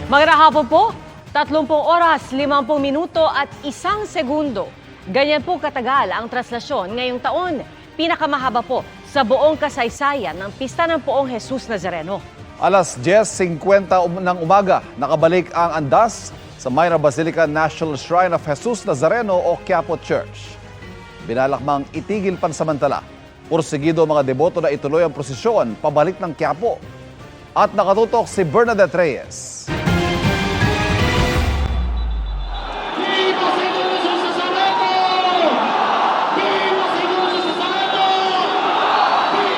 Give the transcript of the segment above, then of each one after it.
Magandang hapon po, 30 oras, 50 minuto at 1 segundo. Ganyan po katagal ang traslasyon ngayong taon. Pinakamahaba po sa buong kasaysayan ng Pista ng Poong Jesus Nazareno. Alas 10:50 ng umaga, nakabalik ang andas sa Minor Basilica National Shrine of Jesus Nazareno o Quiapo Church. Binalakmang itigil pansamantala. Porsigido ang mga deboto na ituloy ang prosesyon pabalik ng Quiapo. At nakatutok si Bernadette Reyes.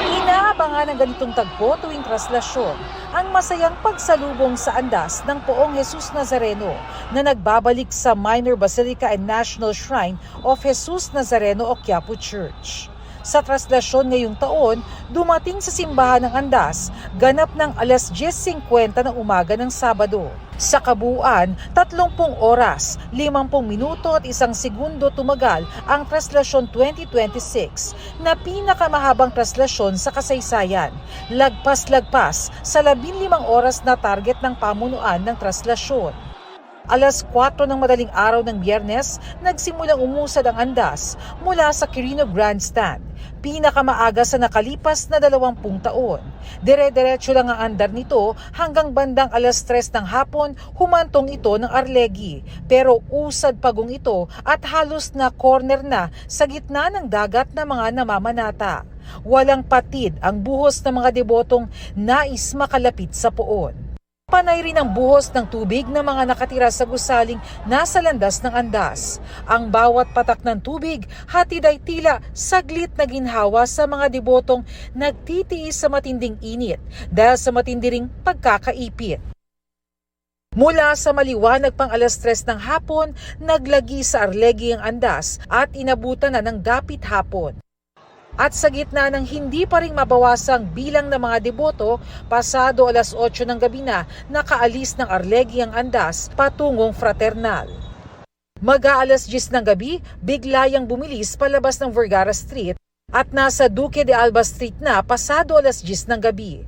Inaabangan ng ganitong tagpo tuwing traslasyon ang masayang pagsalubong sa andas ng Poong Jesus Nazareno na nagbabalik sa Minor Basilica and National Shrine of Jesus Nazareno o Quiapo Church. Sa traslasyon ngayong taon, dumating sa simbahan ng andas ganap ng alas 10:50 ng umaga ng Sabado. Sa kabuuan, 30 oras, 50 minuto at 1 segundo tumagal ang traslasyon 2026 na pinakamahabang traslasyon sa kasaysayan. Lagpas-lagpas sa 15 oras na target ng pamunuan ng traslasyon. Alas 4 ng madaling araw ng Biyernes, nagsimulang umusad ang andas mula sa Quirino Grandstand, pinakamaaga sa nakalipas na 20 taon. Dire-diretso lang ang andar nito hanggang bandang alas 3 ng hapon, humantong ito ng Arlegui. Pero usad pagong ito at halos na corner na sa gitna ng dagat na mga namamanata. Walang patid ang buhos ng mga debotong nais makalapit sa poon. Panay rin ang buhos ng tubig ng mga nakatira sa gusaling nasa landas ng andas. Ang bawat patak ng tubig, hatid ay tila saglit na ginhawa sa mga debotong nagtitiis sa matinding init dahil sa matindi ring pagkakaipit. Mula sa maliwanag pang alas 3 ng hapon, naglagi sa Arlegui ang andas at inabutan na ng dapit hapon. At sa gitna ng hindi pa rin mabawasang bilang ng mga deboto, pasado alas 8 ng gabi na nakaalis ng Arlegui ang andas patungong Fraternal. Mag-aalas 10 ng gabi, biglayang bumilis palabas ng Vergara Street at nasa Duque de Alba Street na pasado alas 10 ng gabi.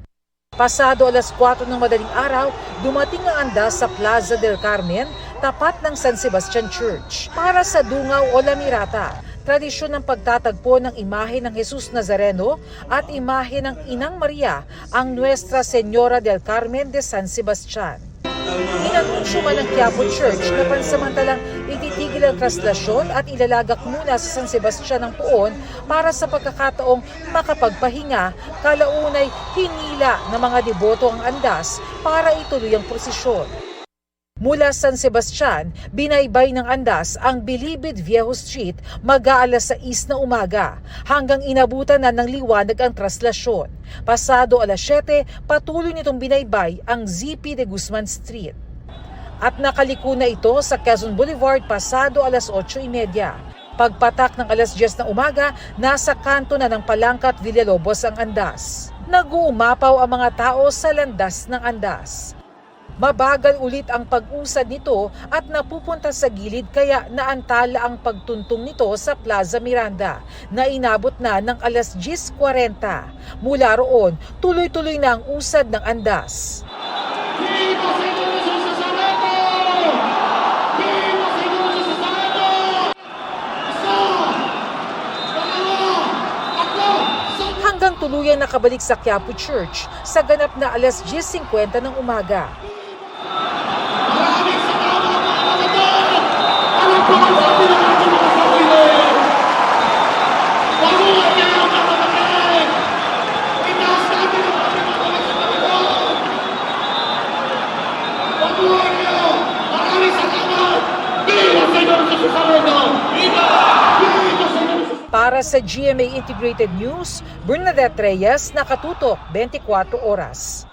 Pasado alas 4 ng madaling araw, dumating ang andas sa Plaza del Carmen, tapat ng San Sebastian Church, para sa Dungaw o Lamirata. Tradisyon ng pagtatagpo ng imahe ng Jesus Nazareno at imahe ng Inang Maria, ang Nuestra Señora del Carmen de San Sebastian. Inanunsyo man ng Quiapo Church na pansamantalang ititigil ang traslasyon at ilalagak muna sa San Sebastian ng Poon para sa pagkakataong makapagpahinga, kalaunay hinila ng mga deboto ang andas para ituloy ang prosesyon. Mula San Sebastian, binaybay ng andas ang Bilibid Viejo Street mag-aalas 6 na umaga hanggang inabutan na ng liwanag ang traslasyon. Pasado alas 7, patuloy nitong binaybay ang ZP de Guzman Street. At nakaliko na ito sa Quezon Boulevard pasado alas 8:30. Pagpatak ng alas 10 ng umaga, nasa kanto na ng Palangka at Villalobos ang andas. Nag-uumapaw ang mga tao sa landas ng andas. Mabagal ulit ang pag-usad nito at napupunta sa gilid kaya naantala ang pagtuntong nito sa Plaza Miranda na inabot na ng alas 10:40. Mula roon, tuloy-tuloy na ang usad ng andas. Hanggang tuluyan nakabalik sa Quiapo Church sa ganap na alas 10:50 ng umaga. Para sa GMA Integrated News, Bernadette Reyes, nakatutok 24 oras.